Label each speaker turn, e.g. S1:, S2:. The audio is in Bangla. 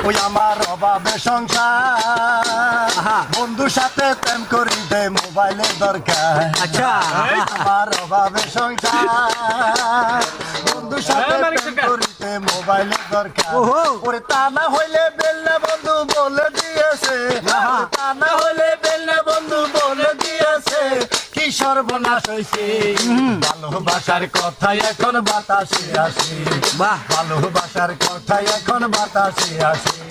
S1: ওই আমার অভাবে সংসার বন্ধুর সাথে প্রেম করিতে মোবাইলের দরকার
S2: আচ্ছা
S1: আমার অভাবে সংসার বন্ধুর সাথে প্রেম করিতে মোবাইলের দরকার ওরে তা না হইলে বেলনা বন্ধু বলে দিয়েছে তা না হইলে বেলনা বন্ধু বলে দিয়েছে কি সর্বনাশ হয়েছে ভালোবাসার কথাই এখন বাতাসে আসে
S2: বাহ
S1: ভালোবাসার কথাই এখন বাতাসে আসে